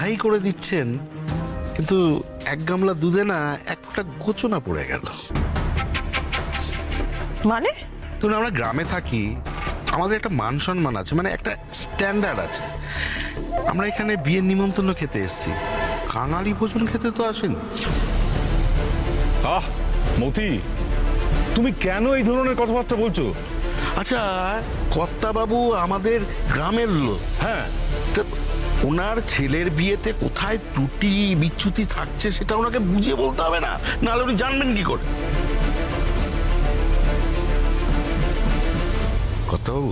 ঠাই করে দিচ্ছেন, কিন্তু এক গামলা দুধে না একটা গোচনা পড়ে গেল। মানে ধরুন আমরা গ্রামে থাকি, আমাদের একটা মান সম্মান আছে, মানে একটা স্ট্যান্ডার্ড আছে। আমরা এখানে বিয়ের নিমন্ত্রণ খেতে এসেছি, কাঙালি ভোজন খেতে তো আসেনি। আহ মতি, তুমি কেন এই ধরনের কথাবার্তা বলছো? আচ্ছা, কর্তাবাবু আমাদের গ্রামের লোক, হ্যাঁ, তা ওনার ছেলের বিয়েতে কোথায় ত্রুটি বিচ্যুতি থাকছে সেটা ওনাকে বুঝিয়ে বলতে হবে না? নাহলে উনি জানবেন কি করে? কর্তাবাবু,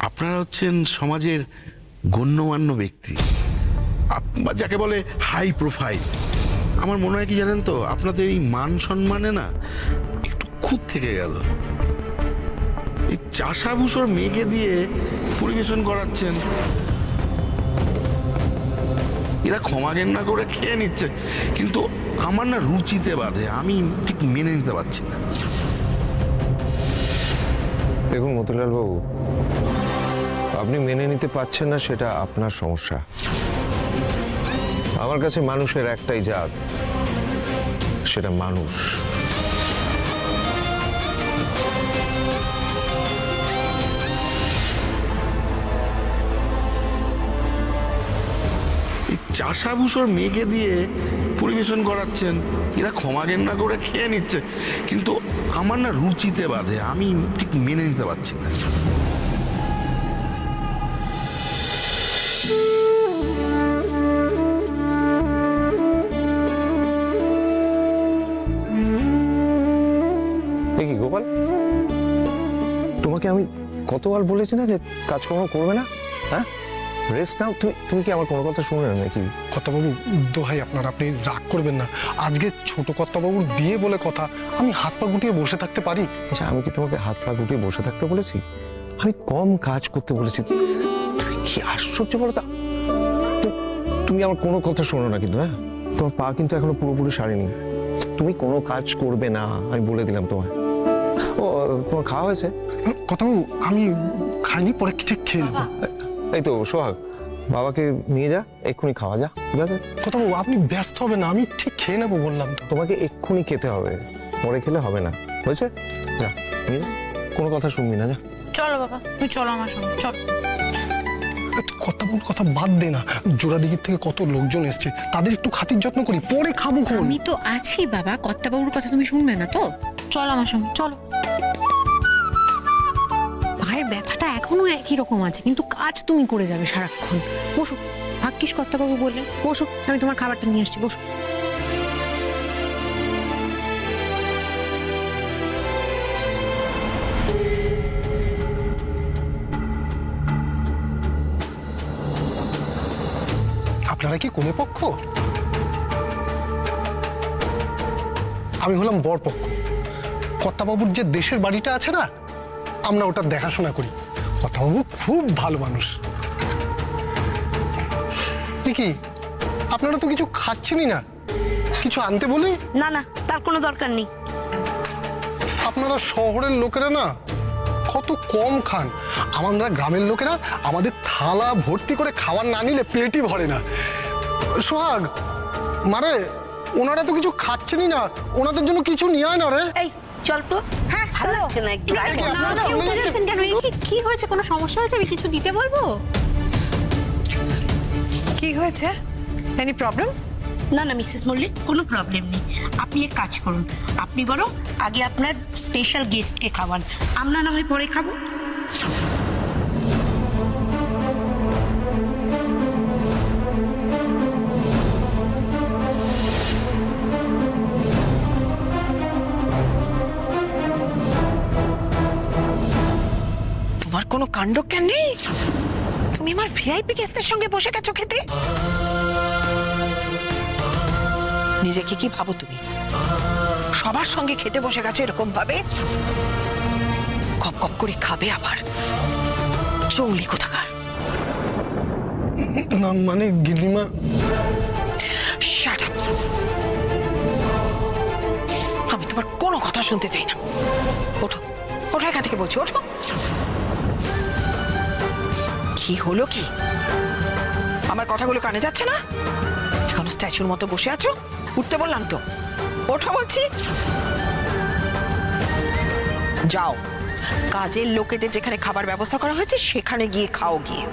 আপনারা হচ্ছেন সমাজের গণ্যমান্য ব্যক্তি, যাকে বলে হাই প্রোফাইল। আমার মনে হয় কি জানেন তো, আপনাদের এই মান সম্মানে না একটু খুঁত থেকে গেল। এই চাষাভূষর মেয়েকে দিয়ে পরিবেশন করাচ্ছেন, এরা ক্ষমা ঘেন্না করে খেয়ে নিচ্ছে, কিন্তু আমার না রুচিতে বাধে, আমি ঠিক মেনে নিতে পারছি না। দেখুন মতিলাল বাবু, আপনি মেনে নিতে পারছেন না সেটা আপনার সমস্যা। আমার কাছে মানুষের একটাই জাত, সেটা মানুষ। চাষাভূষর মেয়েকে দিয়ে পরিবেশন করাচ্ছেন, এরা ক্ষমা ঘেন্না করে খেয়ে নিচ্ছে, কিন্তু আমার না রুচিতে বাধে, আমি ঠিক মেনে নিতে পারছি না। কি গোপাল, তোমাকে আমি কতবার বলেছি না যে কাজকর্ম করবে না? হ্যাঁ, রেস্ট নাও। তুমি কি আমার কোনো কথা শুনবে না নাকি? কর্তাবাবু, দোহাই আপনার, আপনি রাগ করবেন না। আজকে ছোট কর্তাবাবুর বিয়ে বলে কথা, আমি হাত পা গুটিয়ে বসে থাকতে পারি? আচ্ছা, আমি কি তোমাকে হাত পা গুটিয়ে বসে থাকতে বলেছি? আমি কম কাজ করতে বলেছি। তুমি কি আশ্চর্য বলো তা! তুমি আমার কোনো কথা শোনো না কিন্তু। হ্যাঁ, তোমার পা কিন্তু এখনো পুরোপুরি সারেনি। তুমি কোনো কাজ করবে না, আমি বলে দিলাম তোমায়। ও, তোমার খাওয়া হয়েছে? কর্তাবাবু, আমি খাইনি, পরে কিছু খেয়ে নেবো। এই তো সোহাগ, বাবাকে নিয়ে যা, এক্ষুনি খাওয়া যা। কর্তাবাবু, আপনি ব্যস্ত হবেন না, আমি ঠিক খেয়ে নেবো বললাম তো। তোমাকে এক্ষুনি খেতে হবে, পরে খেলে হবে না, হয়েছে? যা নিয়ে যা, কোনো কথা শুনবি না, যা। চলো বাবা, তুই চলো আমার সঙ্গে, চল। কর্তাবাবুর কথা বাদ দে না, জোড়াদিঘির থেকে কত লোকজন এসছে, তাদের একটু খাতির যত্ন করি, পরে খাবো। আমি তো আছি বাবা, কর্তাবাবুর কথা তুমি শুনবে না তো? চলো আমার সঙ্গে, চলো। পায়ের ব্যথাটা এখনো একই রকম আছে, কিন্তু কাজ তুমি করে যাবে সারাক্ষণ। বসো, ভাগ্যিস কর্তাবাবু বললেন। বসো, আমি তোমার খাবারটা নিয়ে আসছি, বসো। আপনারা কি কোনে পক্ষ? আমি হলাম বর পক্ষ। কর্তাবাবুর যে দেশের বাড়িটা আছে না, আমরা ওটার দেখাশোনা করি। কর্তাবাবু খুব ভালো মানুষ। কি আপনারা তো কিছু খাচ্ছেনই না, কিছু আনতে বলি? না না, তার কোনো দরকার নেই। আপনারা শহরের লোকেরা না কত কম খান, আমরা গ্রামের লোকেরা আমাদের থালা ভর্তি করে খাবার না নিলে পেটই ভরে না। সোহাগ, মানে ওনারা তো কিছু খাচ্ছেনই না, ওনাদের জন্য কিছু নিয়ে আয় না রে। এই চল তো। হ্যাঁ, ভালো লাগছে না একদম। না, না, উঠে যাচ্ছেন কেন? কি হয়েছে? কোনো সমস্যা হয়েছে? আমি কিছু দিতে বলবো? কি হয়েছে? Any problem? না না মিসেস মল্লিক, কোনো প্রবলেম নেই। আপনি এক কাজ করুন, আপনি বরং আগে আপনার স্পেশাল গেস্টকে খাওয়ান, আমরা না হয় পরে খাবো। তোমার কোনো কাণ্ড জ্ঞান নেই? তুমি আমার ভিআইপি গেস্টদের সঙ্গে বসে গেছো খেতে? নিজেকে কি ভাবো তুমি? সবার সঙ্গে খেতে বসে গেছো এরকম ভাবে? কপ কপ করে খাবে আবার, চৌলি কোথাকার। না মানে গিন্নিমা। Shut up! আমি তোমার কোনো কথা শুনতে চাই না। ওঠো, ওঠো এখান থেকে বলছি, ওঠো। কি হলো কি? আমার কথাগুলো কানে যাচ্ছে না? এখন স্ট্যাচুর মতো বসে আছো? উঠতে বললাম তো, ওঠো বলছি। যাও, কাজের লোকেদের যেখানে খাবার ব্যবস্থা করা হয়েছে সেখানে গিয়ে খাও গিয়ে।